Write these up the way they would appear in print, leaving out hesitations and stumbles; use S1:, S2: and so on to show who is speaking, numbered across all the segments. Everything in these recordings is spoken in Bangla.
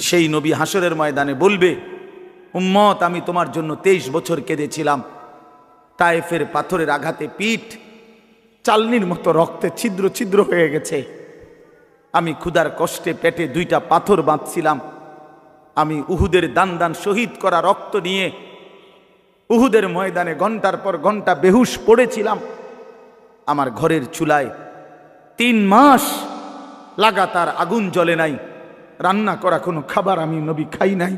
S1: সেই নবী হাসরের ময়দানে বলবে, উম্মত আমি তোমার জন্য 23 বছর কেঁদেছিলাম, তায়েফের পাথরের আঘাতে পিঠ চালনির মতো রক্তে ছিদ্র ছিদ্র হয়ে গেছে, আমি ক্ষুধার কষ্টে পেটে 2টা পাথর বাঁধছিলাম, আমি উহুদের দান দান শহীদ করা রক্ত নিয়ে উহুদের ময়দানে ঘন্টার পর ঘন্টা বেহুশ পড়েছিলাম, আমার ঘরের চুলায় 3 মাস লাগাতার আগুন জ্বলে নাই, রান্না করা কোনো খাবার আমি নবী খাই নাই,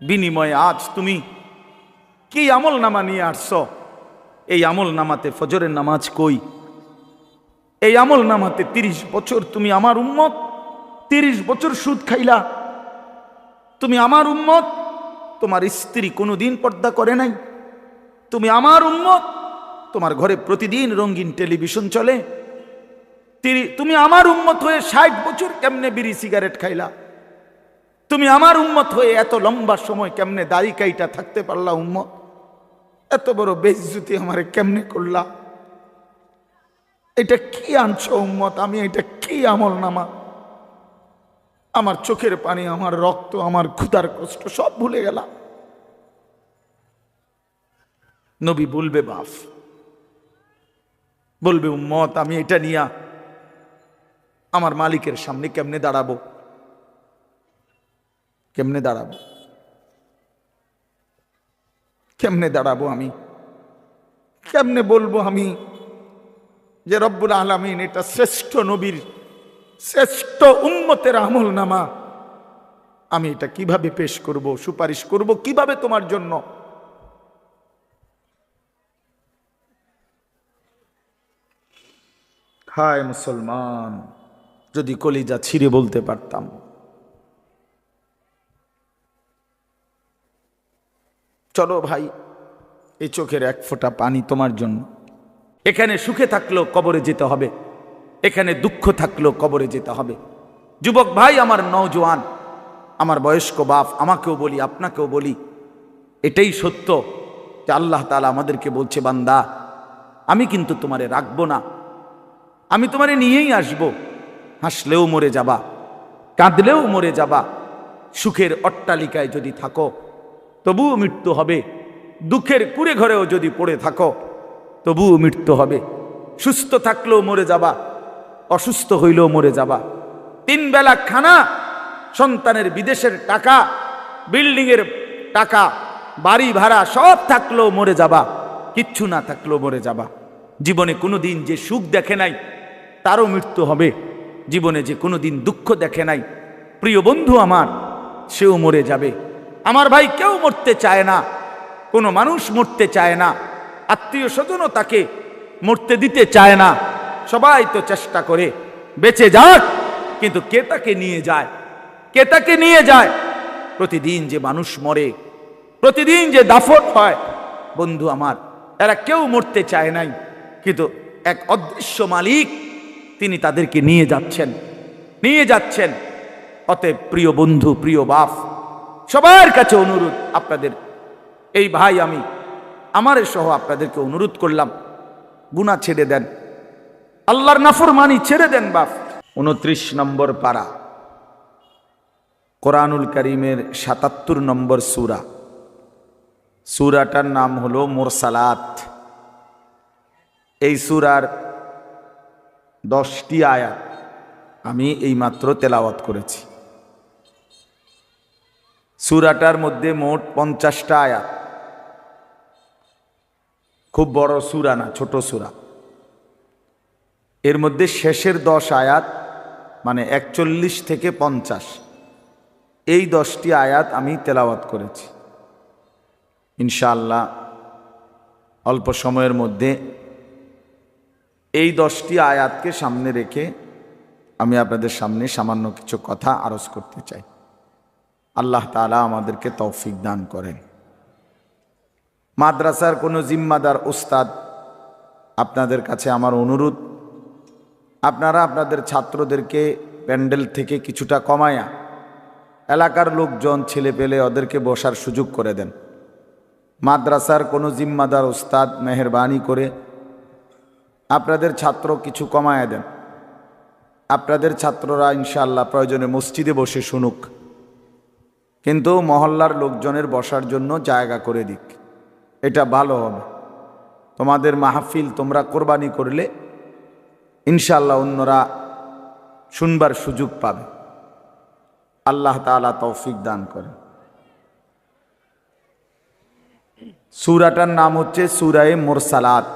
S1: বিনিময়ে আজ তুমি কি আমল নামা নিয়ে আসছো? এই আমল নামাতে ফজরের নামাজ কই? এই আমল নামাতে 30 বছর তুমি আমার উম্মত, 30 বছর সুদ খাইলা, তুমি আমার উম্মত, তোমার স্ত্রী কোনোদিন পর্দা করে নাই, তুমি আমার উম্মত, তোমার ঘরে প্রতিদিন রঙিন টেলিভিশন চলে, তুমি আমার উম্মত হয়ে 60 বছর কেমনে বিড়ি সিগারেট খাইলা, তুমি আমার উম্মত হয়ে এত লম্বা সময় কেমনে দাড়ি কাইটা থাকতে পারলা উম্মত, এত বড় বেইজ্জতি আমারে কেমনে করলা, এটা কি আনছো উম্মত? আমি এটা কি আমল নামা? আমার চোখের পানি, আমার রক্ত, আমার ক্ষুধার কষ্ট সব ভুলে গেলাম। নবী বলবে বাপ, বলবে উম্মত আমি এটা নিয়া আমার মালিকের সামনে কেমনে দাঁড়াবো? কেমনে দাঁড়াবো? কেমনে দাঁড়াবো? আমি কেমনে বলবো আমি যে রব্বুল আলামিন এটা শ্রেষ্ঠ নবীর শ্রেষ্ঠ উম্মতের আমল নামা, আমি এটা কিভাবে পেশ করব, সুপারিশ করব কিভাবে তোমার জন্য? হায় মুসলমান, যদি কলিজা ছিঁড়ে বলতে পারতাম। চলো ভাই, এই চোখের এক ফোঁটা পানি তোমার জন্য। এখানে সুখে থাকলেও কবরে যেতে হবে, এখানে দুঃখ থাকলেও কবরে যেতে হবে। যুবক ভাই, আমার নওজোয়ান, আমার বয়স্ক বাপ, আমাকেও বলি আপনাকেও বলি, এটাই সত্য যে আল্লাহ তাআলা আমাদেরকে বলছে, বান্দা আমি কিন্তু তোমারে রাখবো না, আমি তোমারে নিয়েই আসব। হাসলেও মরে যাবা, কাঁদলেও মরে যাবা, সুখের অট্টালিকায় যদি থাকো তবুও মৃত্যু হবে, দুঃখের কুড়ে ঘরেও যদি পড়ে থাকো তবুও মৃত্যু হবে। সুস্থ থাকলেও মরে যাবা, অসুস্থ হইলেও মরে যাবা। 3 বেলা খানা, সন্তানের বিদেশের টাকা, বিল্ডিংয়ের টাকা, বাড়ি ভাড়া সব থাকলেও মরে যাবা, কিচ্ছু না থাকলেও মরে যাবা। জীবনে কোনোদিন যে সুখ দেখে নাই তারও মৃত্যু হবে, জীবনে যে কোনোদিন দুঃখ দেখে নাই প্রিয় বন্ধু আমার, সেও মরে যাবে। আমার ভাই, কেউ মরতে চায় না, কোনো মানুষ মরতে চায় না, আত্মীয় স্বজনও তাকে মরতে দিতে চায় না, সবাই তো চেষ্টা করে বেঁচে যাক, কিন্তু কে তাকে নিয়ে যায়? কে তাকে নিয়ে যায়? প্রতিদিন যে মানুষ মরে, প্রতিদিন যে দাফন হয়, বন্ধু আমার, এরা কেউ মরতে চায় নাই, কিন্তু এক অদৃশ্য মালিক তিনি তাদেরকে নিয়ে যাচ্ছেন, নিয়ে যাচ্ছেন। অতএব প্রিয় বন্ধু, প্রিয় বাপ, সবার কাছে অনুরোধ, আপনাদের এই ভাই, আমি আমার সহ আপনাদেরকে অনুরোধ করলাম, গুনাহ ছেড়ে দেন, আল্লাহর নাফরমানি ছেড়ে দেন বাপ। 29 নম্বর পারা, কোরআনুল কারীমের 77 নম্বর সূরা। সূরাটার নাম হলো মুরসালাত। এই সূরার 10টি আয়াত আমি এইমাত্র তেলাওয়াত করেছি। সূরাটার মধ্যে মোট 50টা আয়াত। খুব বড় সূরা না, ছোট সূরা। এর মধ্যে শেষের 10 আয়াত, মানে 41 থেকে 50, এই 10টি আয়াত আমি তেলাওয়াত করেছি। ইনশাআল্লাহ অল্প সময়ের মধ্যে এই 10টি আয়াতকে সামনে রেখে আমি আপনাদের সামনে সামান্য কিছু কথা আরজ করতে চাই। আল্লাহ তাআলা আমাদেরকে তৌফিক দান করেন। মাদ্রাসার কোনো জিম্মাদার উস্তাদ, আপনাদের কাছে আমার অনুরোধ, আপনারা আপনাদের ছাত্রদেরকে প্যান্ডেল থেকে কিছুটা কমায়া এলাকার লোকজন, ছেলে পেলে ওদেরকে বসার সুযোগ করে দেন। মাদ্রাসার কোনো জিম্মাদার উস্তাদ মেহেরবানি করে আপনাদের ছাত্র কিছু কমায়া দেন। আপনাদের ছাত্ররা ইনশাআল্লাহ প্রয়োজনে মসজিদে বসে শুনুক, কিন্তু মহল্লার লোকজনের বসার জন্য জায়গা করে দিক, এটা ভালো হবে। তোমাদের মাহফিল তোমরা কোরবানি করলে ইনশাআল্লাহ অন্যরা শুনবার সুযোগ পাবে। আল্লাহ তাআলা তৌফিক দান করেন। সূরাটার নাম হচ্ছে সূরায়ে মুরসালাত।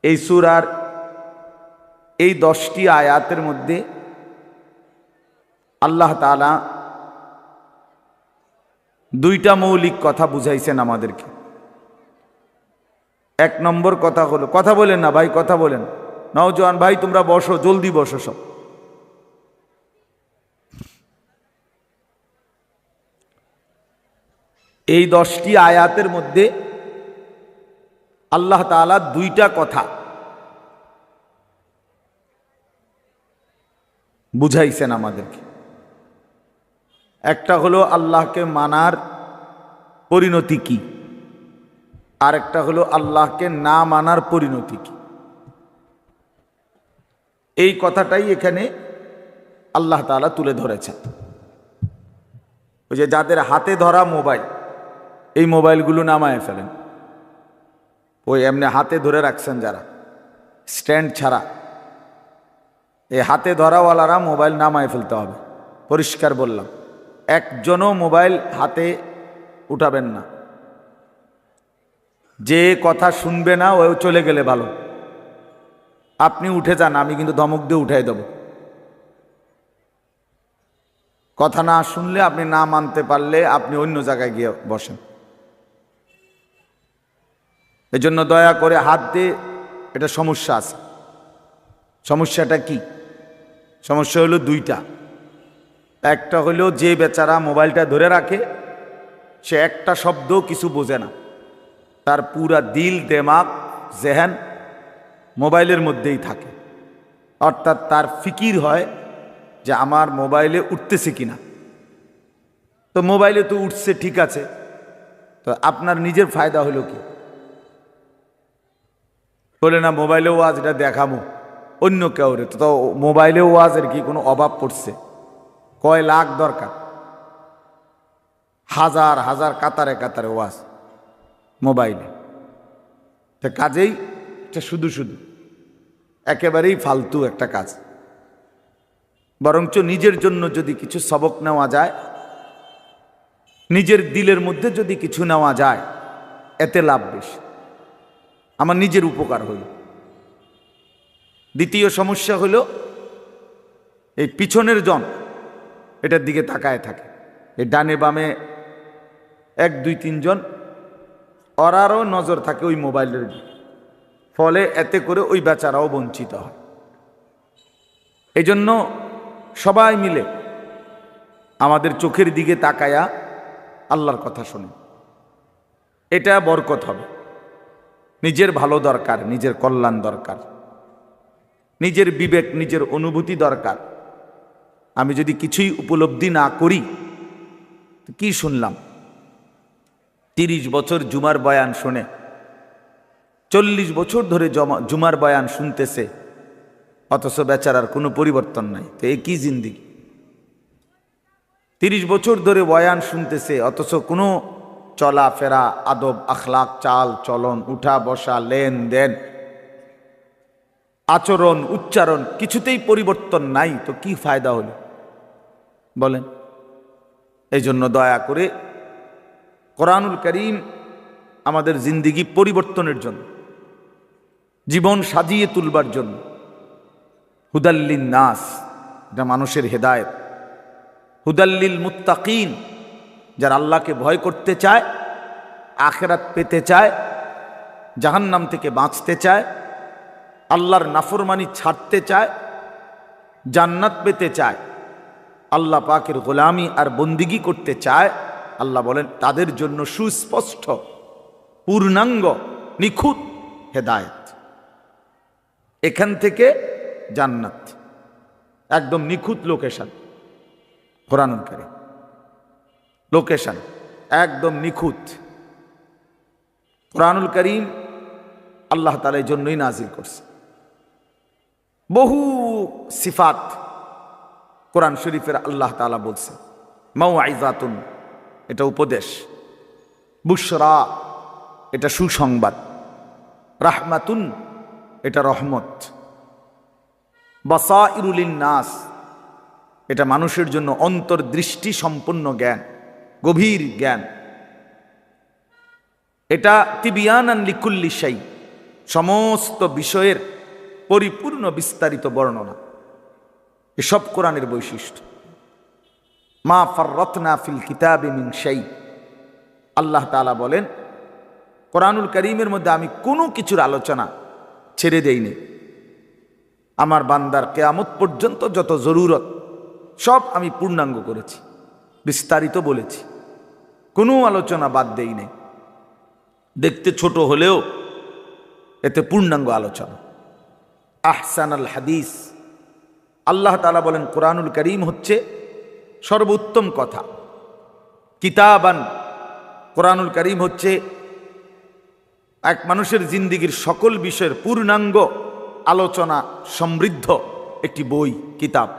S1: এই সূরার এই 10টি আয়াতের মধ্যে আল্লাহ তাআলা দুইটা মৌলিক কথা বুঝাইছেন আমাদেরকে। এক নম্বর কথা হলো, কথা বলেন না ভাই, কথা বলেন, নওজোয়ান ভাই তোমরা বসো, জলদি বসো সব। এই 10টি আয়াতের মধ্যে আল্লাহ তাআলা দুইটা কথা বুঝাইছেন আমাদেরকে। একটা হলো আল্লাহকে মানার পরিণতি কি, আর একটা হলো আল্লাহকে না মানার পরিণতি কি। এই কথাটাই এখানে আল্লাহ তাআলা তুলে ধরেছেন। ওই যে যাদের হাতে ধরা মোবাইল, এই মোবাইলগুলো নামায় ফেলেন। ওই এমনি হাতে ধরে রাখছেন যারা, স্ট্যান্ড ছাড়া, এই হাতে ধরাওয়ালারা মোবাইল নামায় ফেলতে হবে। পরিষ্কার বললাম, একজনও মোবাইল হাতে উঠাবেন না। যে কথা শুনবে না ও চলে গেলে ভালো, আপনি উঠে যান, আমি কিন্তু ধমক দিয়ে উঠাই দেব। কথা না শুনলে, আপনি না মানতে পারলে আপনি অন্য জায়গায় গিয়ে বসেন। এজন্য দয়া করে হাত দিয়ে, এটা সমস্যা আছে। সমস্যাটা কি? সমস্যা হলো দুইটা। একটা হলো যে বেচারা মোবাইলটা ধরে রাখে, সে একটা শব্দ কিছু বোঝে না, তার পুরা দিল দেমাগ জেহেন মোবাইলের মধ্যেই থাকে। অর্থাৎ তার ফিকির হয় যে আমার মোবাইলে উঠতেছে কিনা। তো মোবাইলে তো উঠছে, ঠিক আছে, তো আপনার নিজের ফায়দা হলো কি? বলে না মোবাইলে ওয়াজ, এটা দেখামো অন্য কেউ রে। তো মোবাইলে ওয়াজের কি কোনো অভাব পড়ছে? কয় লাখ দরকার, হাজার হাজার কাতারে কাতারে ওয়াজ মোবাইলে। তো কাজেই এটা শুধু শুধু একেবারেই ফালতু একটা কাজ। বরঞ্চ নিজের জন্য যদি কিছু সবক নেওয়া যায়, নিজের দিলের মধ্যে যদি কিছু নেওয়া যায়, এতে লাভ বেশি, আমার নিজের উপকার হইল। দ্বিতীয় সমস্যা হলো এই পিছনের জন এটার দিকে তাকায় থাকে, এই ডানে বামে 1 2 3 জন, ওরারও নজর থাকে ওই মোবাইলের দিকে। ফলে এতে করে ওই বেচারাও বঞ্চিত হয়। এই জন্য সবাই মিলে আমাদের চোখের দিকে তাকায়া আল্লাহর কথা শোনে, এটা বরকত হবে। নিজের ভালো দরকার, নিজের কল্যাণ দরকার, নিজের বিবেক, নিজের অনুভূতি দরকার। আমি যদি কিছুই উপলব্ধি না করি, কি শুনলাম? 30 বছর জুমার বয়ান শুনে, 40 বছর ধরে জুমার বয়ান শুনতেছে, অথচ বেচারার কোনো পরিবর্তন নাই। তো এ কি জিন্দিগি? 30 বছর ধরে বয়ান শুনতেছে, অথচ কোনো চলাফেরা, আদব, আখলাক, চাল চলন, উঠা বসা, লেনদেন, আচরণ, উচ্চারণ কিছুতেই পরিবর্তন নাই। তো কি ফায়দা হলো বলেন? এই জন্য দয়া করে কোরআনুল কারীম আমাদের জিন্দিগি পরিবর্তনের জন্য, জীবন সাজিয়ে তুলবার জন্য, হুদাল্লিন নাস, এটা মানুষের হেদায়েত, হুদাল্লিল মুত্তাকিন, যারা আল্লাহকে ভয় করতে চায়, আখিরাত পেতে চায়, জাহান্নাম থেকে বাঁচতে চায়, আল্লাহর নাফরমানি ছাড়তে চায়, জান্নাত পেতে চায়, আল্লাহ পাকের গোলামি আর বন্দিগি করতে চায়। আল্লাহ বলেন তাদের জন্য সুস্পষ্ট, পূর্ণাঙ্গ, নিখুঁত হেদায়েত। এখান থেকে জান্নাত, একদম নিখুঁত লোকেশন। কোরআনুল কারীম লোকেশন একদম নিখুঁত। কোরআনুল কারীম আল্লাহ তাআলা এই জন্যই নাজিল করছে। বহু সিফাত কোরআন শরীফের আল্লাহ তাআলা বলছে, মাউইযাতুন এটা উপদেশ, বুশরা এটা সুসংবাদ, রাহমাতুন এটা রহমত, বাসাইরুল লিন্নাস এটা মানুষের জন্য অন্তর্দৃষ্টি সম্পন্ন জ্ঞান, গভীর জ্ঞান, এটা তিবিয়ানান লিকুল্লি শাই সমস্ত বিষয়ের পরিপূর্ণ বিস্তারিত বর্ণনা। এসব কোরআনের বৈশিষ্ট্য। মা ফাররাতনা ফিল কিতাবি মিন শাই, আল্লাহ তাআলা বলেন কোরআনুল কারীমের মধ্যে আমি কোনো কিছুর আলোচনা ছেড়ে দেইনি। আমার বান্দার কিয়ামত পর্যন্ত যত জরুরত সব আমি পূর্ণাঙ্গ করেছি, বিস্তারিত বলেছি, কোনো আলোচনা বাদ দেই নাই। দেখতে ছোট হলেও এতে পূর্ণাঙ্গ আলোচনা। আহসানাল হাদিস, আল্লাহ তাআলা বলেন কোরআনুল কারীম হচ্ছে সর্বোত্তম কথা। কিতাবান, কোরআনুল কারীম হচ্ছে এক মানুষের জিন্দিগির সকল বিষয়ের পূর্ণাঙ্গ আলোচনা সমৃদ্ধ একটি বই, কিতাব,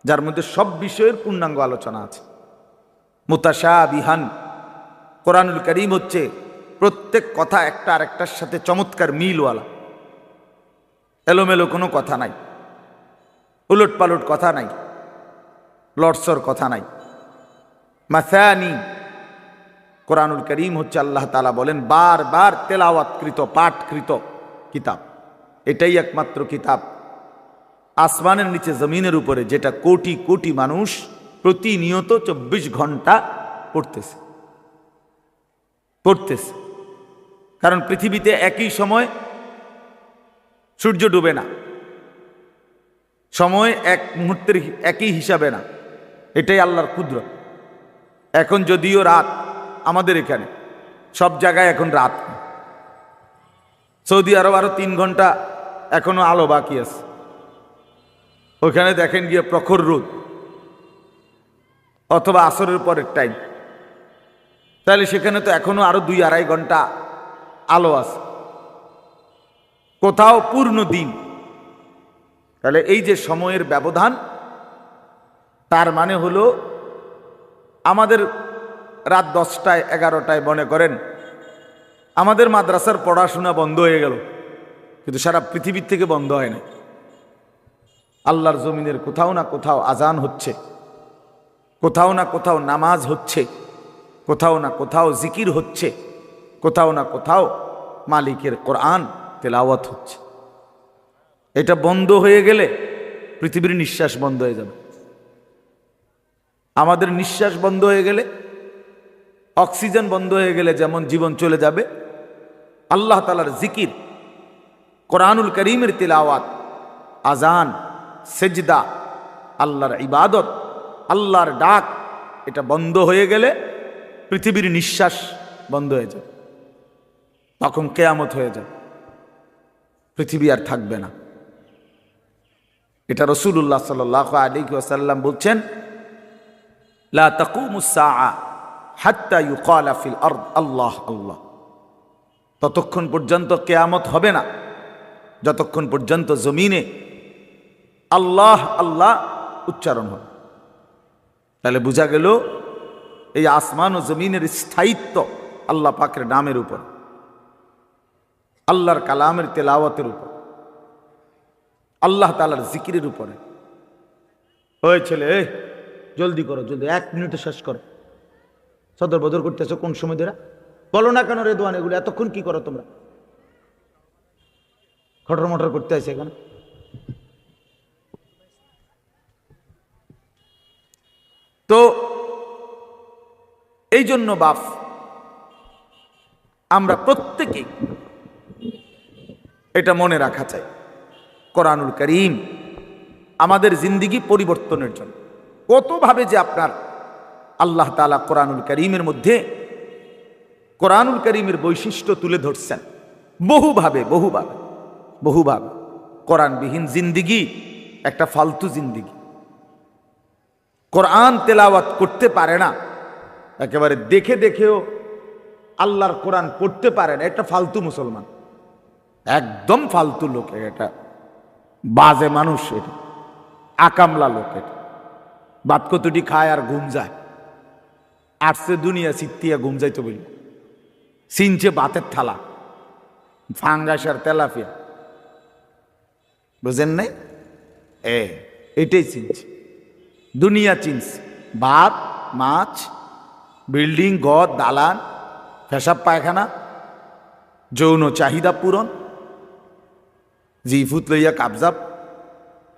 S1: যার মধ্যে সব বিষয়ের পূর্ণাঙ্গ আলোচনা আছে। মুতাশাবিহান, কোরআনুল কারীম হচ্ছে প্রত্যেক কথা একটা আরেকটার সাথে চমৎকার মিলওয়ালা, এলোমেলো কোনো কথা নাই, উলট পালট কথা নাই, লটসর কথা নাই। মাসানি, কোরআনুল কারীম হচ্ছে আল্লাহ তাআলা বলেন বারবার তেলাওয়াতকৃত, পাঠকৃত কিতাব। এটাই একমাত্র কিতাব আসমানের নিচে জমিনের উপরে যেটা কোটি কোটি মানুষ প্রতিনিয়ত 24 ঘন্টা পড়তেছে। কারণ পৃথিবীতে একই সময় সূর্য ডুবে না, সময় এক মুহূর্তের একই হিসাবে না, এটাই আল্লাহর কুদরত। এখন যদিও রাত, আমাদের এখানে সব জায়গায় এখন রাত, সৌদি আরব আরো 3 ঘন্টা এখনো আলো বাকি আছে। ওখানে দেখেন গিয়ে প্রখর রোদ, অথবা আসরের পরের টাইম, তাহলে সেখানে তো এখনো আরো 2-2.5 ঘন্টা আলো আছে, কোথাও পূর্ণ দিন। তাহলে এই যে সময়ের ব্যবধান, তার মানে হলো আমাদের রাত 10টায় 11টায় মনে করেন আমাদের মাদ্রাসার পড়াশোনা বন্ধ হয়ে গেল, কিন্তু সারা পৃথিবীর থেকে বন্ধ হয় না। আল্লাহর জমিনের কোথাও না কোথাও আজান হচ্ছে, কোথাও না কোথাও নামাজ হচ্ছে, কোথাও না কোথাও জিকির হচ্ছে, কোথাও না কোথাও মালিকের কোরআন তেলাওয়াত হচ্ছে। এটা বন্ধ হয়ে গেলে পৃথিবীর নিঃশ্বাস বন্ধ হয়ে যাবে। আমাদের নিঃশ্বাস বন্ধ হয়ে গেলে, অক্সিজেন বন্ধ হয়ে গেলে যেমন জীবন চলে যাবে, আল্লাহ তাআলার জিকির, কোরআনুল কারীমের তিলাওয়াত, আজান, সেজদা, আল্লাহর ইবাদত, আল্লাহর ডাক, এটা বন্ধ হয়ে গেলে পৃথিবীর নিঃশ্বাস বন্ধ হয়ে যাবে। তখন কিয়ামত হয়ে যাবে, পৃথিবী আর থাকবে না। এটা রাসূলুল্লাহ সাল্লাল্লাহু আলাইহি ওয়াসাল্লাম বলছেন, লা তাকুমুস সাআ হাত্তা ইউকালা ফিল আরদ আল্লাহ আল্লাহ। ততক্ষণ পর্যন্ত কিয়ামত হবে না যতক্ষণ পর্যন্ত জমিনে আল্লাহ আল্লাহ উচ্চারণ হবে। তাহলে বোঝা গেল এই আসমান ও জমিনের স্থায়িত্ব আল্লাহ পাকের নামের উপর, আল্লাহর কালামের তেলাওয়াতের উপর, আল্লাহ তাআলার জিকিরের উপরে। ওই ছেলে, জলদি করো, জলদি, 1 মিনিটে শেষ করো। সদর বদর করতেছো কোন সময় ধরে? বলো না কেন রেদওয়ান, এগুলো এতক্ষণ কি করো তোমরা? খটর মটর করতে আছে এখন। তো এই জন্য বাপ, আমরা প্রত্যেকেই এটা মনে রাখা চাই, কোরআনুল কারীম আমাদের জিন্দেগি পরিবর্তনের জন্য কতভাবে যে আপনার আল্লাহ তাআলা কোরআনুল কারীমের মধ্যে কোরআনুল কারীমের বৈশিষ্ট্য তুলে ধরছেন বহুভাবে বহুভাবে বহুভাবে। কোরআনবিহীন জিন্দেগি একটা ফালতু জিন্দেগি। কোরআন তেলাওয়াত করতে পারে না, একেবারে দেখে দেখেও আল্লাহর কোরআন পড়তে পারে না, একটা ফালতু মুসলমান, একদম ফালতু লোক, এটা বাজে মানুষ, এটা আকামলা লোক। এটা ভাত কতটি খায় আর ঘুম যায়, আসছে দুনিয়া চিত্তিয়া ঘুম যাইতে বলি, চিনছে ভাতের থালা, ফাঙ্গাস আর তেলাপিয়া, বুঝেন নাই? এটাই চিনছে, দুনিয়া চিনছে। ভাত, মাছ, বিল্ডিং, ঘর, দালান, পেশাব পায়খানা, যৌন চাহিদা পূরণ, জিফুত লইয়া কাবজাব,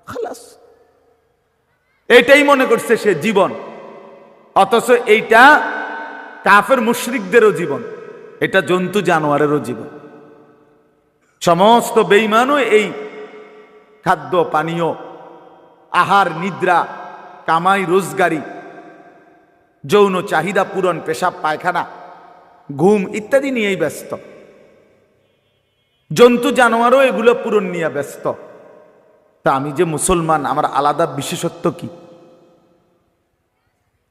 S1: খালাস, এটাই মনে করছে সে জীবন। অথচ এইটা কাফের মুশরিকদেরও জীবন, এটা জন্তু জানোয়ারেরও জীবন। সমস্ত বেঈমানও এই খাদ্য পানীয়, আহার, নিদ্রা, কামাই রোজগারি, যৌন চাহিদা পূরণ, পেশাব পায়খানা, ঘুম ইত্যাদি নিয়েই ব্যস্ত। জন্তু জানোয়ারও এগুলো পূরণ নিয়ে ব্যস্ত। তা আমি যে মুসলমান, আমার আলাদা বিশেষত্ব কি?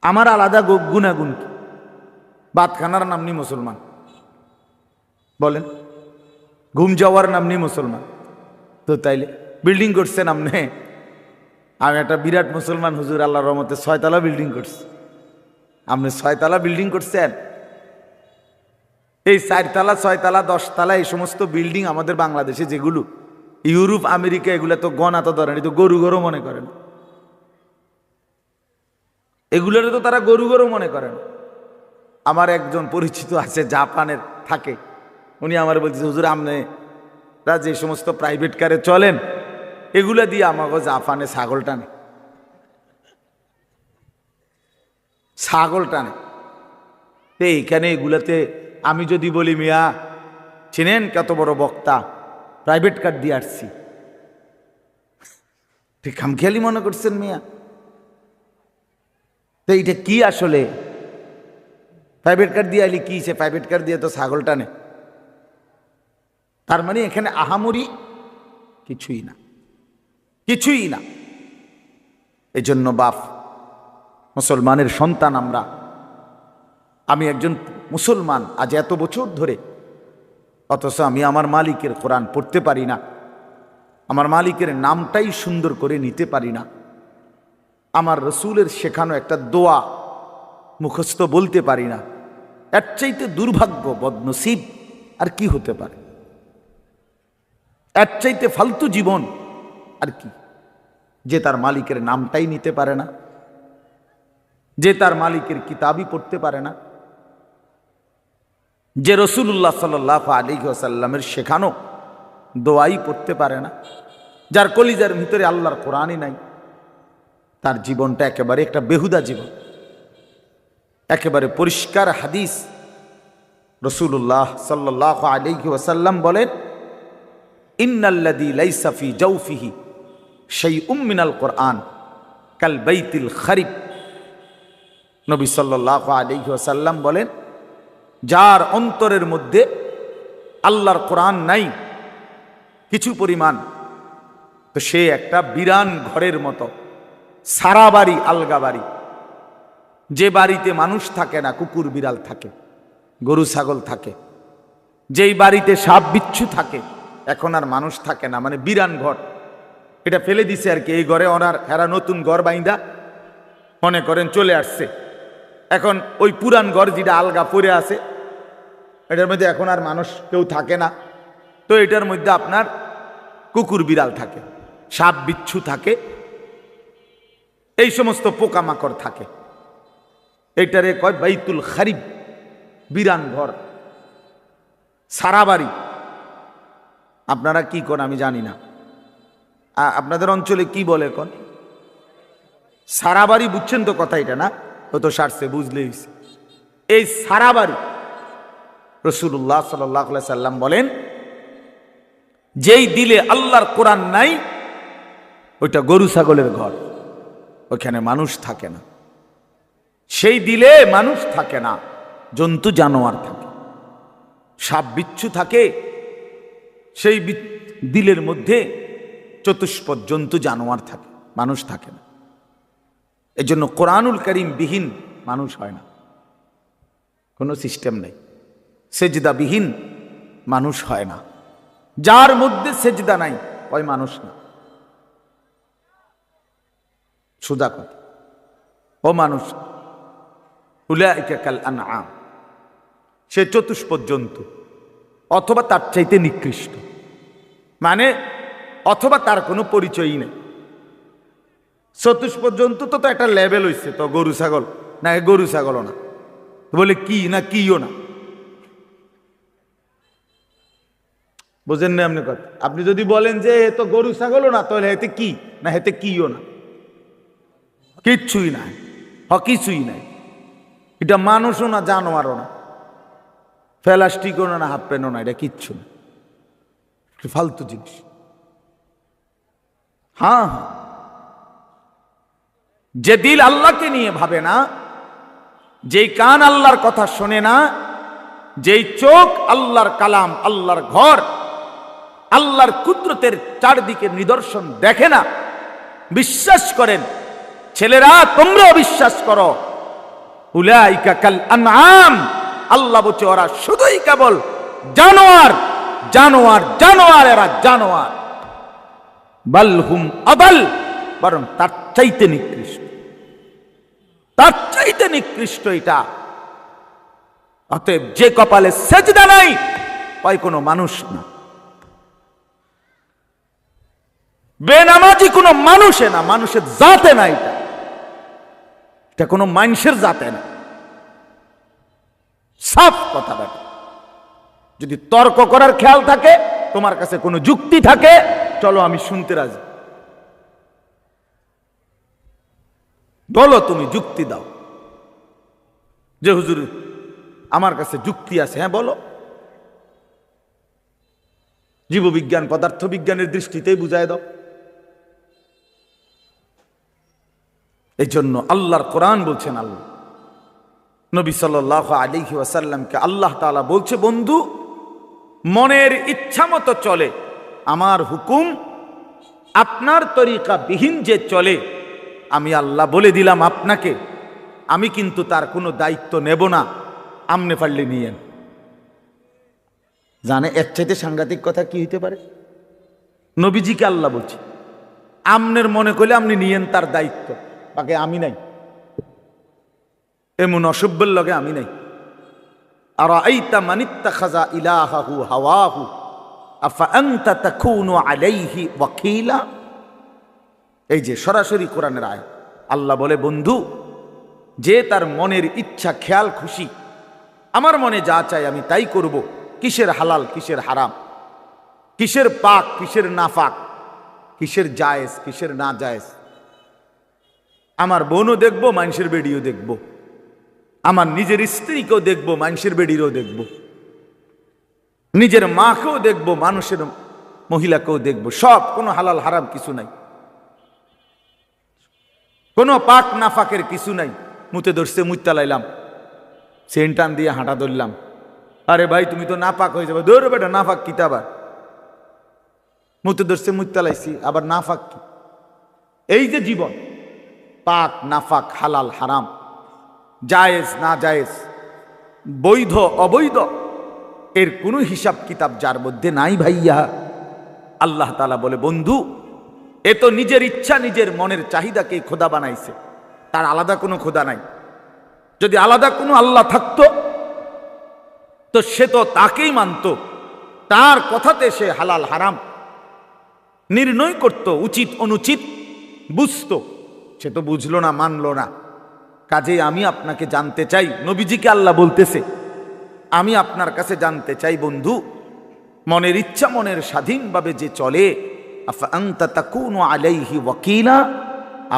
S1: আমার আলাদা গুণাগুণ কি? ভাত খানার নাম নি মুসলমান বলেন, ঘুম যাওয়ার নাম নি মুসলমান। তো তাইলে বিল্ডিং করছেন আপনি, আমি একটা বিরাট মুসলমান হুজুর, আল্লাহর রহমতে 6 তলা বিল্ডিং করছি। আপনি 6 তলা বিল্ডিং করছেন? এই 4 তলা, 6 তলা, 10 তলা এই সমস্ত বিল্ডিং আমাদের বাংলাদেশে যেগুলো, ইউরোপ, আমেরিকা, এগুলো তো গণা তো ধরেন, তো গরু গরু মনে করেন, এগুলোর তো তারা গরু গরু মনে করেন। আমার একজন পরিচিত আছে, জাপানের থাকে, উনি আমার বলছে, হুজুর আপনারা যে সমস্ত প্রাইভেট কারে চলেন, এগুলা দিয়ে আমাকে জাপানে ছাগল টানে, ছাগল টানে। এইখানে এগুলাতে আমি যদি বলি, মিয়া চিনেন কত বড় বক্তা, প্রাইভেট কার দিয়ে আসছি, ঠিক খামখেয়ালি মনে করছেন মিয়া? তো এইটা কি আসলে? প্রাইভেট কার দিয়ে আইলি কি, সে প্রাইভেট কার দিয়ে তো ছাগল টানে। তার মানে এখানে আহামরি কিছুই না, কিছুই না। এই জন্য বাপ, মুসলমানের সন্তান আমরা, আমি একজন মুসলমান আজ এত বছর ধরে, অথচ আমি আমার মালিকের কোরআন পড়তে পারি না, আমার মালিকের নামটাই সুন্দর করে নিতে পারি না, আমার রসুলের শেখানো একটা দোয়া মুখস্থ বলতে পারি না। এর চাইতে দুর্ভাগ্য, বদনসিব আর কি হতে পারে? এর চাইতে ফালতু জীবন আর কি? যে তার মালিকের নামটাই নিতে পারে না, যে তার মালিকের কিতাবই পড়তে পারে না, যে রসুল্লাহ সাল্লাল্লাহু আলাইহি ওয়াসাল্লামের শেখানো দোয়াই পড়তে পারে না, যার কলিজার ভিতরে আল্লাহর কোরআনই নাই, তার জীবনটা একেবারে একটা বেহুদা জীবন। একেবারে পরিষ্কার হাদিস, রসুল্লাহ সাল্লাল্লাহু আলাইহি ওয়াসাল্লাম বলেন, ইন্নাল্লাযী লাইসা ফি জাওফিহি শাইউম মিনাল কোরআন কাল বাইতিল খারিব। নবী সাল্লাল্লাহু আলাইহি ওয়াসাল্লাম বলেন, যার অন্তরের মধ্যে আল্লাহর কোরআন নাই কিছু পরিমাণ, তো সে একটা বিরান ঘরের মতো, সারা বাড়ি আলগা বাড়ি, যে বাড়িতে মানুষ থাকে না, কুকুর বিড়াল থাকে, গরু ছাগল থাকে, যেই বাড়িতে সাপ বিচ্ছু থাকে, এখন আর মানুষ থাকে না, মানে বিরান ঘর, এটা ফেলে দিছে আর কি। এই ঘরে এরা নতুন ঘর বাইন্দা মনে করেন চলে আসছে, এখন ওই পুরান ঘর যেটা আলগা পড়ে আছে, এটার মধ্যে এখন আর মানুষ কেউ থাকে না, তো এটার মধ্যে আপনার কুকুর বিড়াল থাকে, সাপ বিচ্ছু থাকে, এই সমস্ত পোকামাকড় থাকে। এইটারে কয় বাইতুল খারিব, বিরান ঘর, সারা বাড়ি। আপনারা কি কোন আমি জানি না, আপনাদের অঞ্চলে কি বলে কোন? সারা বাড়ি, বুঝছেন তো কথা এটা না? ও তো সারছে, বুঝলেই। এই সারা বাড়ি রাসূলুল্লাহ সাল্লাল্লাহু আলাইহি সাল্লাম বলেন, যেই দিলে আল্লাহর কোরআন নাই, ওইটা গরু ছাগলের ঘর, ওখানে মানুষ থাকে না। সেই দিলে মানুষ থাকে না, জন্তু জানোয়ার থাকে, সাপ বিচ্ছু থাকে, সেই দিলের মধ্যে চতুষ্পদ জন্তু জানোয়ার থাকে, মানুষ থাকে না। এজন্য কোরআনুল কারীম বিহীন মানুষ হয় না, কোনো সিস্টেম নেই। সেজদা বিহীন মানুষ হয় না, যার মধ্যে সেজদা নাই ওই মানুষ না, সোজা কথা। ও মানুষ, উলাইকা কাল আনআম, সে চতুষ্পদ জন্তু অথবা তার চাইতে নিকৃষ্ট, মানে অথবা তার কোনো পরিচয়ই নেই। চতুষ্পদ জন্তু তো একটা লেভেল হইছে, তো গরু ছাগল না, গরু ছাগলও না, বলে কি না কিও না, বুঝেন না আপনি কথা? আপনি যদি বলেন যে এ তো গরু ছাগলও না, তাহলে হেতে কি না, হেতে কিও না, কিচ্ছুই নাই, কিছুই নাই। এটা মানুষও না, জানোয়ারও না, প্লাস্টিকও না, হাফ প্যান্টও না, এটা কিচ্ছু না, ফালতু জিনিস। হ্যাঁ হ্যাঁ, যে দিল আল্লাহকে নিয়ে ভাবে না, যেই কান আল্লাহর কথা শোনে না, যেই চোখ আল্লাহর কালাম, আল্লাহর ঘর, আল্লাহর কুদরতের চারদিকে নিদর্শন দেখে না, বিশ্বাস করেন ছেলেরা, তোমরাও বিশ্বাস করো, উলাইকা কাল আনআম, আল্লাহ বলছে ওরা শুধুই কেবল জানোয়ার, জানোয়ার, জানোয়ার, এরা জানোয়ার, বাল হুম আদাল, বরং তার চাইতে নিকৃষ্ট, তার চাইতে নিকৃষ্ট এটা। অতএব যে কপালে সেজদা নাই, ওই কোনো মানুষ না, বেনামাজি কোনো মানুষে না, মানুষের জাতে না, এটা কোনো মানুষের জাতে না, সাফ কথা বলে। যদি তর্ক করার খেয়াল থাকে, তোমার কাছে কোনো যুক্তি থাকে, চলো আমি শুনতে রাজি, বলো, তুমি যুক্তি দাও যে হুজুর আমার কাছে যুক্তি আছে, হ্যাঁ বলো। জীববিজ্ঞান পদার্থ বিজ্ঞানের দৃষ্টিতেই বুঝায় দাও। এই জন্য আল্লাহর কোরআন বলছেন, আল্লাহ নবী সাল্লাল্লাহু আলাইহি ওয়াসাল্লামকে আল্লাহ তাআলা বলছে, বন্ধু মনের ইচ্ছা মতো চলে, আমার হুকুম আপনার তরিকা বিহীন যে চলে, আমি আল্লাহ বলে দিলাম আপনাকে, আমি কিন্তু তার কোনো দায়িত্ব নেব না, আমনে পারলে নিয়েন। জানে এর চাইতে সাংঘাতিক কথা কি হইতে পারে? নবীজিকে আল্লাহ বলছে, আমনের মনে করলে আপনি নিয়েন তার দায়িত্ব, বাকি আমি নাই, এমন অসভ্যের লগে আমি নাই। আর আইতা মানিত্তাখাযা ইলাহাহু হাওয়াহু আফা আনতা তাকুনু আলাইহি ওয়াকিলা। এই যে সরাসরি কোরআনের আয়াত, আল্লাহ বলে, বন্ধু যে তার মনের ইচ্ছা খেয়াল খুশি, আমার মনে যা চাই আমি তাই করব, কিসের হালাল কিসের হারাম, কিসের পাক কিসের নাফাক, কিসের জায়েজ কিসের না জায়েজ, আমার বোনও দেখবো, মানুষের বেডিও দেখবো, আমার নিজের স্ত্রীকেও দেখবো, মানুষের বেডিরও দেখবো, নিজের মাকেও দেখবো, মানুষের মহিলাকেও দেখবো, সব, কোনো হালাল হারাম কিছু নাই, কোনো পাক নাফাকের কিছু নাই। মুতে ধরছে মুইতা লাইলাম, সেন্টান দিয়ে হাঁটা ধরলাম, আরে ভাই তুমি তো নাপাক হয়ে যাবে, ধরো বেটা নাফাক কিতাবার, মুতে ধরছে মুইতা লাইছি, আবার নাফাক কি? এই যে জীবন, পাক নাফাক, হালাল হারাম, জায়েজ না জায়েজ, বৈধ অবৈধ, এর কোনো হিসাব কিতাব যার মধ্যে নাই ভাইয়া, আল্লাহ তাআলা বলে, বন্ধু এ তো নিজের ইচ্ছা নিজের মনের চাহিদাকে খোদা বানাইছে, তার আলাদা কোনো খোদা নাই। যদি আলাদা কোনো আল্লাহ থাকতো তো সে তো তাকেই মানত, তার কথাতে সে হালাল হারাম নির্ণয় করত, উচিত অনুচিত বুঝতো, সে তো বুঝলো না, মানলো না। কাজেই আমি আপনাকে জানতে চাই, নবীজিকে আল্লাহ বলতেছে, আমি আপনার কাছে জানতে চাই বন্ধু, মনের ইচ্ছা মনের স্বাধীনভাবে যে চলে, আফা আনতা তাকুনু আলাইহি ওয়াকিলা,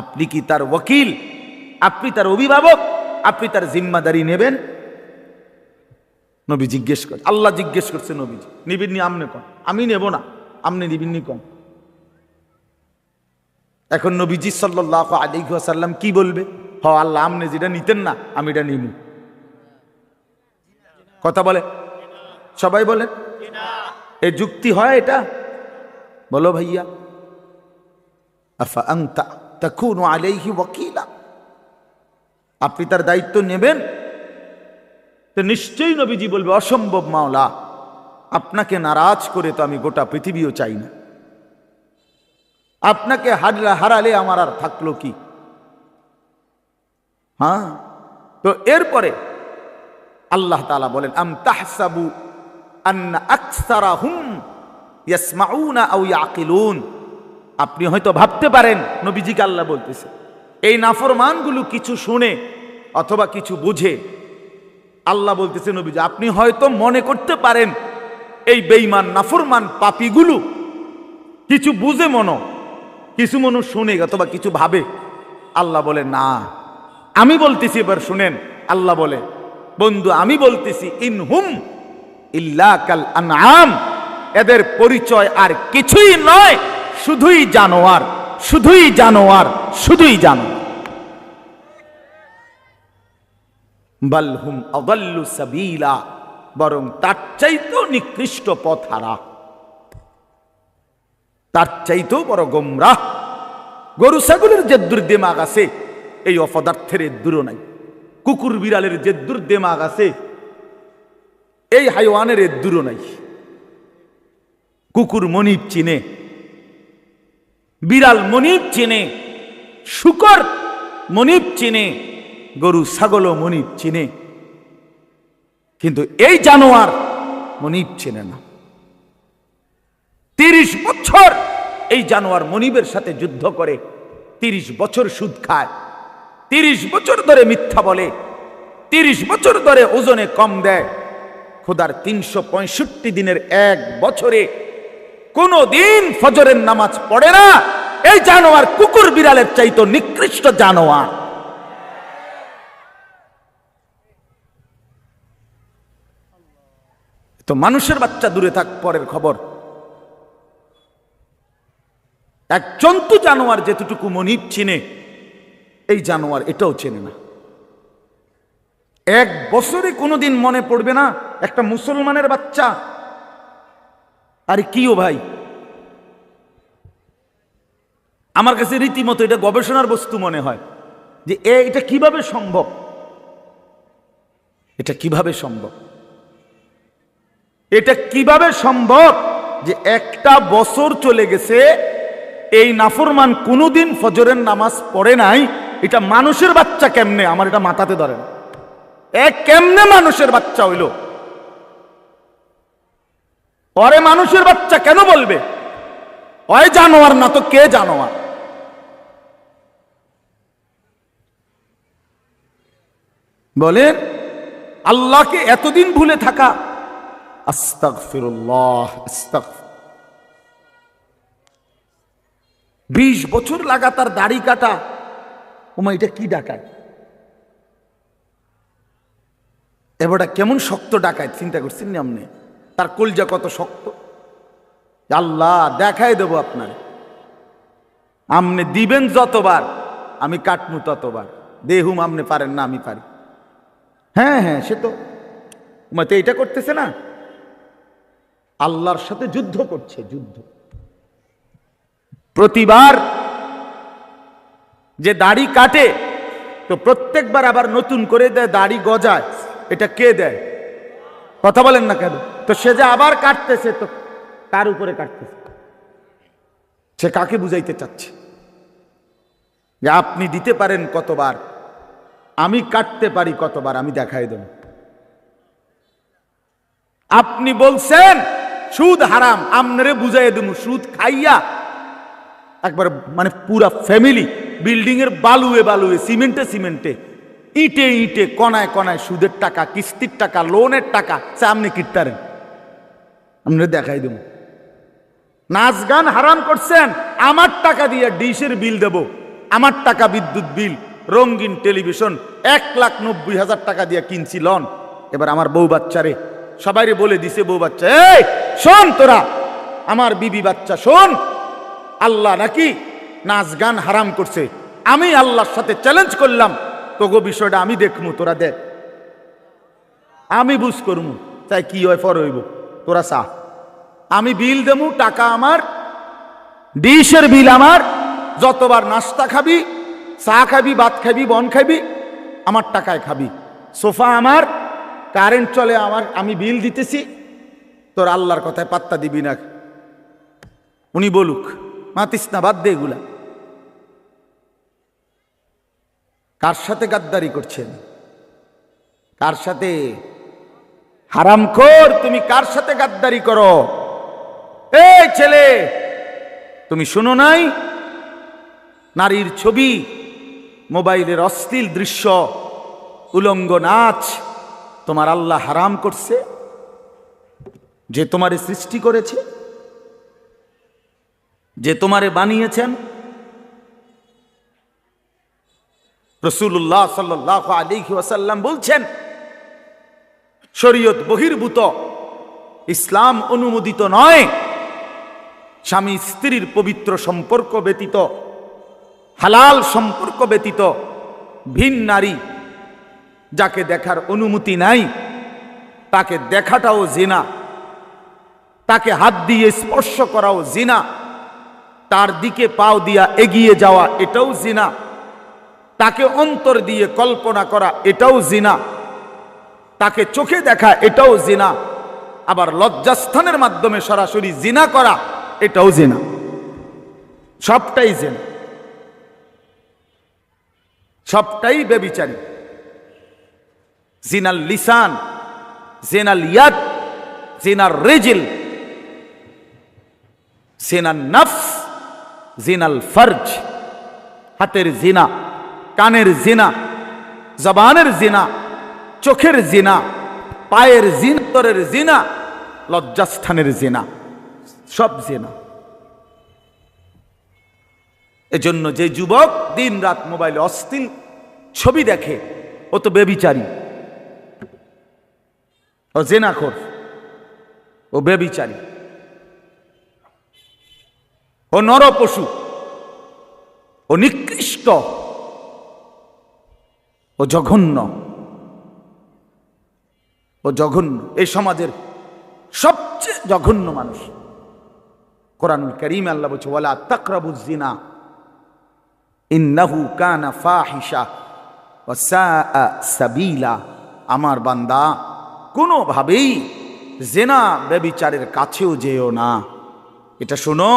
S1: আপনি কি তার ওয়াকিল, আপনি তার অভিভাবক, আপনি তার জিম্মাদারি নেবেন? নবী জিজ্ঞেস করে, আল্লাহ জিজ্ঞেস করছে, নবীজি নিবিন্নি আমনে কন, আমি নেব না, আমনে নিবিন্নি কন। এখন নবীজি সাল্লাল্লাহু আলাইহি ওয়াসাল্লাম কি বলবে? হ আল্লাহ, আমনে যেটা নিতেন না আমি এটা নিব। কথা বলে, সবাই বলেন, এ যুক্তি হয় এটা? বলো ভাইয়া, আফা আনতা তাকুনু আলাইহি ওয়াকিলা, আপনি তার দায়িত্ব নেবেন? তো নিশ্চয়ই নবীজি বলবে, অসম্ভব মাওলা, আপনাকে নারাজ করে তো আমি গোটা পৃথিবীও চাই না, আপনাকে হারালে আমার আর থাকলো কি? হ্যাঁ, তো এরপরে আল্লাহ তাআলা বলেন আম তাহসাবু আন্না আকসারাহুম ইয়াসমাউনা আও ইয়াকিলুন, আপনি হয়তো ভাবতে পারেন, নবীজিকে আল্লাহ বলতেছে, এই নাফরমানগুলো কিছু শুনে অথবা কিছু বুঝে। আল্লাহ বলতেছে নবীজি, আপনি হয়তো মনে করতে পারেন এই বেঈমান নাফরমান পাপীগুলো কিছু বুঝে কিছু শুনে অথবা কিছু ভাবে। আল্লাহ বলে না, আমি বলতেছি, এবার শুনেন। আল্লাহ বলে, বন্ধু আমি বলতেছি, ইনহুম ইল্লা কাল আনআম, এদের পরিচয় আর কিছুই নয়, শুধুই জানোয়ার, শুধুই জানোয়ার, শুধুই জানোয়ার। বাল হুম আযাল্লু সাবিলা, বরং তার চাইতেও নিকৃষ্ট পথহারা, তার চাইতেও বড় গোমরাহ। গরু ছাগলের যে দুর্দিমাগ আছে, এই অপদার্থের এদ্দুরও নাই। কুকুর বিড়ালের যে দুর্দিমাগ আছে, এই হাইওয়ানের এদ্দুরও নাই। কুকুর মনিব চিনে, বিড়াল মনিব চিনে, শুকর মনিব চিনে, গরু ছাগলও মনিব চিনে, কিন্তু এই জানোয়ার মনিব চেনে না। 30 বছর এই জানোয়ার মনিবের সাথে যুদ্ধ করে, 30 বছর সুদ খায়, 30 বছর ধরে মিথ্যা বলে, 30 বছর ধরে ওজনে কম দেয়। খোদার 365 দিনের এক বছরে কোনো দিন ফজরের নামাজ পড়ে না। এই জানোয়ার কুকুর বিড়ালের চাইতো নিকৃষ্ট জানোয়ার। তো মানুষের বাচ্চা দূরে থাক, পরের খবর। এক জন্তু জানোয়ার যেতটুকু মনিব চিনে, এই জানোয়ার এটাও চেনে না। এক বছরে কোনোদিন মনে পড়বে না একটা মুসলমানের বাচ্চা, আরে কিও ভাই, আমার কাছে রীতিমতো এটা গবেষণার বস্তু মনে হয় যে এটা কিভাবে সম্ভব, এটা কিভাবে সম্ভব, এটা কিভাবে সম্ভব যে একটা বছর চলে গেছে, এই নাফরমান কোনোদিন ফজরের নামাজ পড়ে নাই। এটা মানুষের বাচ্চা কেমনে, আমার এটা মাথাতে ধরে না। কেমনে মানুষের বাচ্চা হইল? পরে মানুষের বাচ্চা কেন বলবে? ওই জানোয়ার না তো কে জানোয়ার? বলেন, আল্লাহকে এতদিন ভুলে থাকা। আস্তাগফিরুল্লাহ, আস্তাগফির। 20 বছর লাগাতার দাড়ি কাটা, ওমা এটা কি ডাকায়? এবারটা কেমন শক্ত ডাকায়, চিন্তা করছেন না আপনি? তার কলজা কত শক্ত। আল্লাহ দেখাই দেব আপনার, আপনি দিবেন যতবার আমি কাটমু ততবার। দেহুম আপনি পারেন না, আমি পারি। হ্যাঁ হ্যাঁ, সে তো এটা করতেছে না, আল্লাহর সাথে যুদ্ধ করছে, যুদ্ধ। প্রতিবার যে দাড়ি কাটে, তো প্রত্যেকবার আবার নতুন করে দেয়, দাড়ি গজায়। এটা কে দেয়? কথা বলেন না কেন? তো সে যে আবার কাটতেছে, তো কার উপরে কাটতেছে? সে কাকে বুঝাইতে চাচ্ছে যে আপনি দিতে পারেন কতবার, আমি কাটতে পারি কতবার, আমি দেখাই দেব। আপনি বলছেন সুদ হারাম, আমনেরে বুঝাই দেব। সুদ খাইয়া একবার মানে পুরা ফ্যামিলি বিল্ডিং এর বালুয়ে বালুয়ে, সিমেন্টে সিমেন্টে, ইটে ইটে, কনায় কনায় সুদের টাকা, কিস্তির টাকা, লোনের টাকা সামনে কিটতারেন, আমরা দেখাই দেব। নাচ গান হারাম করছেন, আমার টাকা দিয়ে ডিশের বিল দেব, আমার টাকা বিদ্যুৎ বিল, রঙিন টেলিভিশন 1,90,000 টাকা দিয়ে কিনছি লন। এবার আমার বউ বাচ্চারে সবাইরে বলে দিছে, বউ বাচ্চা এই শোন, তোরা আমার বিবি বাচ্চা শোন, আল্লাহ নাকি নাচ গান হারাম করছে। আমি আল্লাহর সাথে চ্যালেঞ্জ করলাম, তোগো বিষয়টা আমি দেখমু, তোরা দেখ, আমি বুঝ করমু, তাই কি হয় ফর হইব, তোরা চা, আমি বিল দেমু, টাকা আমার, ডিশের বিল আমার, যতবার নাস্তা খাবি, চা খাবি, ভাত খাবি, বন খাবি, আমার টাকায় খাবি, সোফা আমার, কারেন্ট চলে আমার, আমি বিল দিতেছি, তোর আল্লাহর কথায় পাত্তা দিবি না। উনি বলুক, মাতিস না, বাদ দে এগুলা। কার সাথে গাদ্দারি করছেন? কার সাথে? হারামখোর, তুমি কার সাথে গাদ্দারি করো? এই ছেলে, তুমি শুনো নাই? নারীর ছবি, মোবাইলের অশ্লীল দৃশ্য, উলঙ্গ নাচ তোমার আল্লাহ হারাম করছে, যে তোমারে সৃষ্টি করেছে, যে তোমারে বানিয়েছেন। রাসূলুল্লাহ সাল্লাল্লাহু আলাইহি ওয়াসাল্লাম বলছেন, শরীয়ত বহির্ভূত, ইসলাম অনুমোদিত নয় স্বামী স্ত্রীর পবিত্র সম্পর্ক ব্যতীত, হালাল সম্পর্ক ব্যতীত ভিন নারী যাকে দেখার অনুমতি নাই তাকে দেখাটাও জিনা, তাকে হাত দিয়ে স্পর্শ করাও জিনা, তার দিকে পাও দিয়া এগিয়ে যাওয়া এটাও জিনা, তাকে অন্তর দিয়ে কল্পনা করা এটাও জিনা, তাকে চোখে দেখা এটাও জিনা, আবার লজ্জাস্থানের মাধ্যমে সরাসরি জিনা করা এটাও জিনা। সবটাই জিনা, সবটাই ব্যভিচারী। জিনাল লিসান, জিনাল ইয়াদ, জিনার রিজল, জিনাল নফস, জিনাল ফরজ। হাতের জিনা, কানের জিনা, জবানের জিনা, চোখের জিনা, পায়ের জিনতরের জিনা, লজ্জাস্থানের জিনা, সব জিনা। এজন্য যে যুবক দিন রাত মোবাইলে অশ্লীল ছবি দেখে ও তো ব্যভিচারী, ও জিনাখোর, ও ব্যভিচারী, ও নরপশু, ও নিকৃষ্ট, ও জঘন্য, ও জঘন্য। এই সমাজের সবচেয়ে জঘন্য মানুষ। কোরআনুল কারীমে আল্লাহ বলছে, ওয়ালা তাকরাবুজ জিনা ইন্নাহু কানা ফাহিশা ওয়া সাআ সাবিলা। আমার বান্দা, কোনোভাবেই জিনা ব্যভিচারের কাছেও যেও না। এটা শোনো,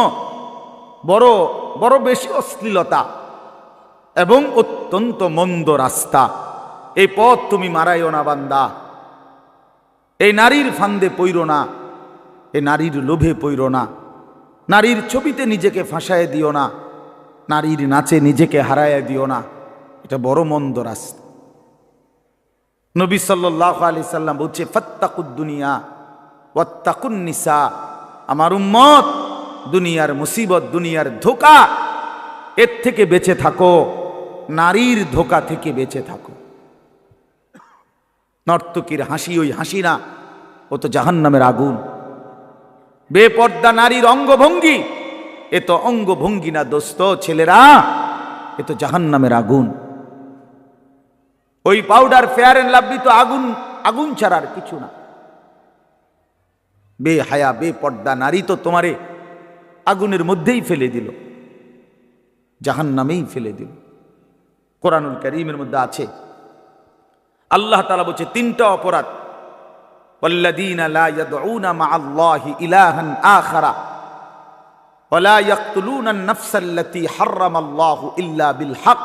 S1: বড় বড় বেশি অশ্লীলতা এবং অত্যন্ত মন্দ রাস্তা। এই পথ তুমি মারাইও না বান্দা। এই নারীর ফান্দে পইরো না, এই নারীর লোভে পইরো না, নারীর ছবিতে নিজেকে ফাঁসায় দিও না, নারীর নাচে নিজেকে হারায় দিও না। এটা বড় মন্দ রাস্তা। নবী সাল্লাল্লাহু আলাইহি সাল্লাম বলছে, ফাত্তাকুদ দুনিয়া ওয়াত্তাকুন নিসা। আমার উম্মত, দুনিয়ার মুসিবত, দুনিয়ার ধোঁকা, এর থেকে বেঁচে থাকো, নারীর ধোঁকা থেকে বেঁচে থাকো। নর্তকীর হাসি ওই হাসি না, ও তো জাহান্নামের আগুন। বেপর্দা নারীর অঙ্গভঙ্গি, এ তো অঙ্গভঙ্গি না দোস্ত, ছেলেরা, এ তো জাহান্নামের আগুন। ওই পাউডার, ফেয়ার এন্ড লাভলি তো আগুন, আগুন ছাড়ার কিছু না। বেহায়া বেপর্দা নারী তো তোমারে আগুনের মধ্যেই ফেলে দিল, জাহান্নামেই ফেলে দিল। কোরআনুল কারীমের মধ্যে আছে, আল্লাহ তাআলা বলছে তিনটা অপরাধ, ওয়াল্লাযীনা লা ইয়াদউনা মা'আল্লাহি ইলাহান আখারা ওয়া লা ইয়াকতুলুনা আন-নাফসাল্লাতী হারামাল্লাহু ইল্লা বিল হক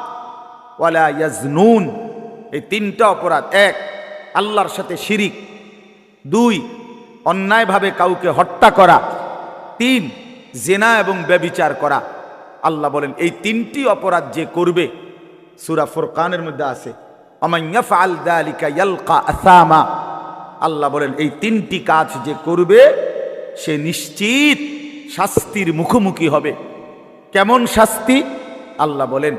S1: ওয়া লা ইয়াজনুন। এই তিনটা অপরাধ। এক, আল্লাহর সাথে শিরিক। দুই, অন্যায়ভাবে কাউকে হত্যা করা। তিন, জিনা এবং ব্যভিচার করা। আল্লাহ বলেন এই তিনটি অপরাধ যে করবে, সূরা ফুরকানের মধ্যে আছে, আমান ইয়াফআল যালিকা ইয়ালকা আসামা। আল্লাহ বলেন এই তিনটি কাজ যে করবে সে নিশ্চিত শাস্তির মুখোমুখি হবে। কেমন শাস্তি? আল্লাহ বলেন,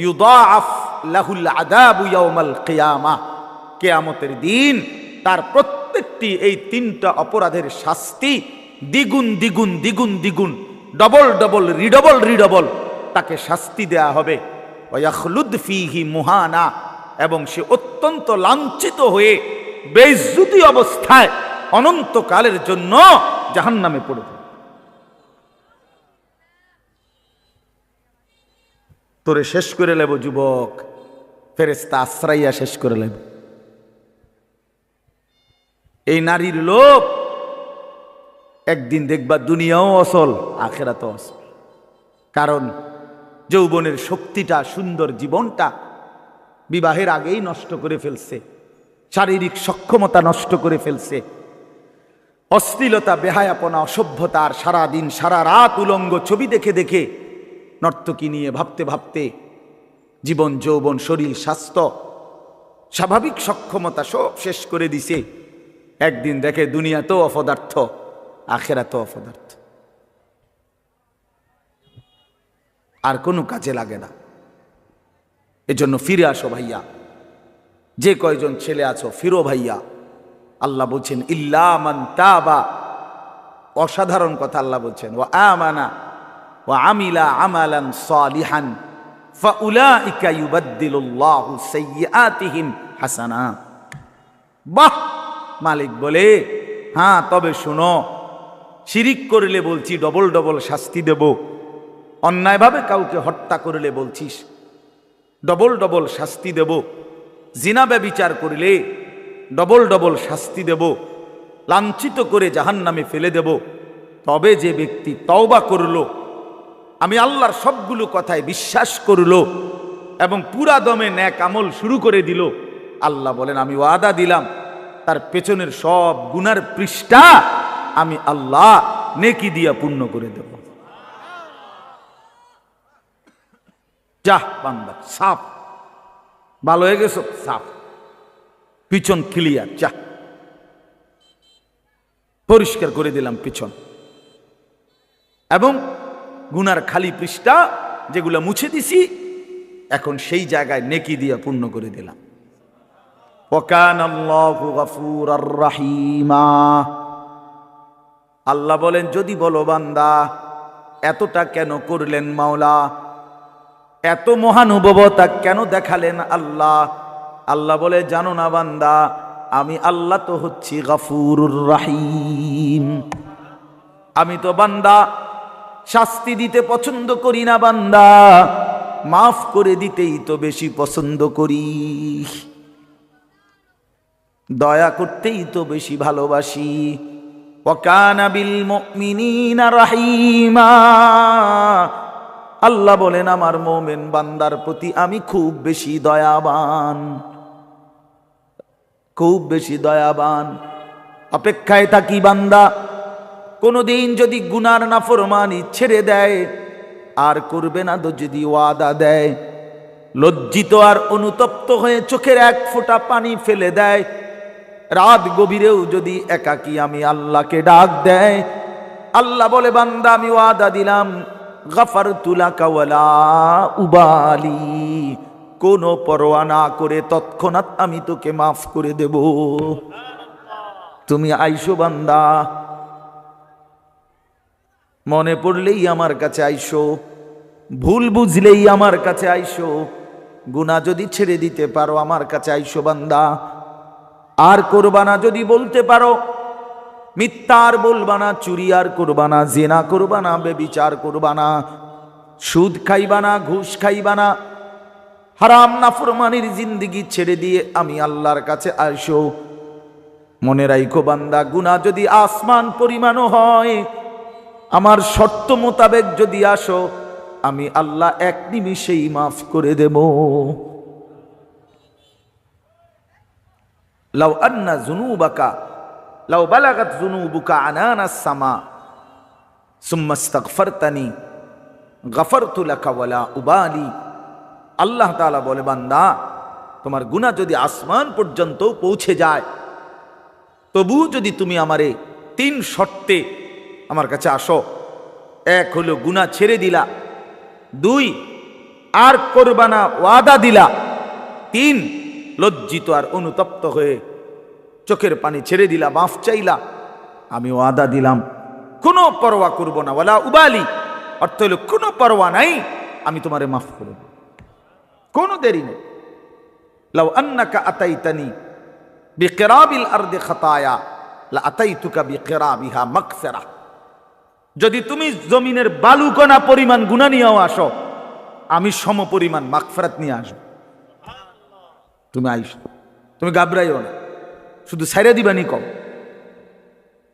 S1: ইউদাআফ লাহুল আযাবু ইয়াউমাল কিয়ামাহ। কিয়ামতের দিন তার প্রত্যেকটি এই তিনটা অপরাধের শাস্তি দ্বিগুণ দ্বিগুণ দ্বিগুণ দ্বিগুণ, ডবল ডবল, রিডবল রিডবল তাকে শাস্তি দেয়া হবে। ওয়া ইয়াখলুদ ফীহি মুহানা, এবং সে অত্যন্ত লাঞ্ছিত হয়ে বেইজ্জতি অবস্থায় অনন্তকালের জন্য জাহান্নামে পড়ে যাবে। তোরে শেষ করে লেব যুবক, ফেরেশতা আশ্রাইয়া শেষ করে লেব। এই নারীর লোভ, একদিন দেখবা দুনিয়াও অসল, আখিরাতও অসল। কারণ যৌবনের শক্তিটা, সুন্দর জীবনটা বিবাহের আগেই নষ্ট করে ফেলছে, শারীরিক সক্ষমতা নষ্ট করে ফেলছে, অশ্লীলতা, বেহায়াপনা, অসভ্যতা, আর সারাদিন সারা রাত উলঙ্গ ছবি দেখে দেখে নর্তকী নিয়ে ভাবতে ভাবতে জীবন, যৌবন, শরীর, স্বাস্থ্য, স্বাভাবিক সক্ষমতা সব শেষ করে দিছে। একদিন দেখে দুনিয়াতেও অপদার্থ, আখেরাতেও অপদার্থ, আর কোনো কাজে লাগে না। এজন্য ফিরে আসো ভাইয়া, যে কয়জন ছেলে আছো ফিরো ভাইয়া। আল্লাহ বলছেন ইল্লা মান তাবা, অসাধারণ কথা আল্লাহ বলছেন, ওয়া আমানা ওয়া আমিলা আমালান সালিহান ফাউলাইকা ইউবাদদিলুল্লাহু সাইয়্যাতিহিম হাসানাত। বাহ! মালিক বলে হ্যাঁ, তবে শুনো, শিরিক করলে বলছি ডবল ডবল শাস্তি দেব, অন্যায়ভাবে কাউকে হত্যা করলে বলছিস ডবল ডবল শাস্তি দেব, জিনা ব্যভিচার করলে ডবল ডবল শাস্তি দেব, লাঞ্ছিত করে জাহান্নামে ফেলে দেব। তবে যে ব্যক্তি তওবা করলো, আমি আল্লাহর সবগুলো কথায় বিশ্বাস করলো এবং পুরা দমে নেক আমল শুরু করে দিল, আল্লাহ বলেন আমি ওয়াদা দিলাম তার পেছনের সব গুনার পৃষ্ঠা আমি আল্লাহ নেকি দিয়া পূর্ণ করে দেব। যা বান্দা, সাফ, ভালো হয়ে গেছো, সাফ, পিছন ক্লিয়ার, যা পরিষ্কার করে দিলাম পিছন, এবং গুনার খালি পৃষ্ঠা যেগুলো মুছে দিছি এখন সেই জায়গায় নেকি দিয়া পূর্ণ করে দিলাম। ওয়াকানাল্লাহু গফুরার রাহিমা। আল্লাহ বলেন যদি বলো বান্দা এতটা কেন করলেন মাওলা, এত মহানুভবতা কেন দেখালেন আল্লাহ, আল্লাহ বলে জানো না বান্দা, আমি আল্লাহ তো হচ্ছি গফুরুর রাহিম। আমি তো বান্দা শাস্তি দিতে পছন্দ করি না বান্দা, মাফ করে দিতেই তো বেশি পছন্দ করি, দয়া করতেই তো বেশি ভালোবাসি। ওয়াকানা বিল মুমিনিনা রাহিমা। আল্লাহ বলেন আমার মুমিন বান্দার প্রতি আমি খুব বেশি দয়াবান, খুব বেশি দয়াবান। অপেক্ষায় থাকি বান্দা কোনদিন যদি গুনার নাফরমানি ছেড়ে দেয় আর করবে না তো যদি ওয়াদা দেয়, লজ্জিত আর অনুতপ্ত হয়ে চোখের এক ফোঁটা পানি ফেলে দেয়, রাত গভীরেও যদি একাকী আমি আল্লাহকে ডাক দেয়, আল্লাহ বলে বান্দা আমি ওয়াদা দিলাম গাফারতু লাকা ওয়ালা উবালি, কোনো পরোয়া না করে তৎক্ষণাৎ আমি তোকে মাফ করে দেব। তুমি আইসো বান্দা, মনে পড়লেই আমার কাছে আইসো, ভুল বুঝলেই আমার কাছে আইসো, গুনাহ যদি ছেড়ে দিতে পারো আমার কাছে আইসো বান্দা। আর করবানা যদি বলতে পারো, মিথ্যা আর বলবানা, চুরি আর করবানা, জিনা করবানা, বেবিচার করবানা, সুদ খাইবানা, ঘুষ খাইবানা, হারাম নাফরমানির জিন্দেগি ছেড়ে দিয়ে আমি আল্লাহর কাছে আইসো। মনে রাখো বান্দা, গুনাহ যদি আসমান পরিমাণও হয়, আমার শর্ত মোতাবেক যদি আসো আমি আল্লাহ এক নিমিষেই মাফ করে দেব। লাউ আন্না যুনুবাকা লাউ বালাগাত যুনুবুকা আনানাস সামা সুম্মা ইস্তাগফারতানি গাফারতু লাকা ওয়ালা উবালি। আল্লাহ তাআলা বলে বান্দা তোমার গুনাহ যদি আসমান পর্যন্ত পৌঁছে যায়, তবু যদি তুমি আমারে 3 শর্তে আমার কাছে আসো, 1 হলো গুনাহ ছেড়ে দিলা, 2 আর করবা না ওয়াদা দিলা, 3 লজ্জিত আর অনুতপ্ত হয়ে চোখের পানি ছেড়ে দিলা, মাফ চাইলা, আমি ওয়াদা দিলাম কোনো পরোয়া করব না, ওয়ালা উবালি অর্থ হলো কোনো পরোয়া নাই, আমি তোমারে মাফ করব, কোনো দেরি নেই। লাউ আন্নাকা আতাইতানি বিকিরাবিল আরদি খাতায়া লা আতাইতুকা বিকিরাবিহা মাগফিরা। যদি তুমি জমিনের বালুকণা পরিমাণ গুনাহ নিয়েও আসো, আমি সম পরিমাণ মাগফিরাত নিয়ে আসব। তুমি আইসো, তুমি ঘাবড়াইও না, শুধু ছাইরা দিবানি কম,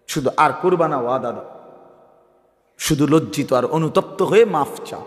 S1: শুধু আর করবা না ওয়াদা দাও, শুধু লজ্জিত আর অনুতপ্ত হয়ে মাফ চাও।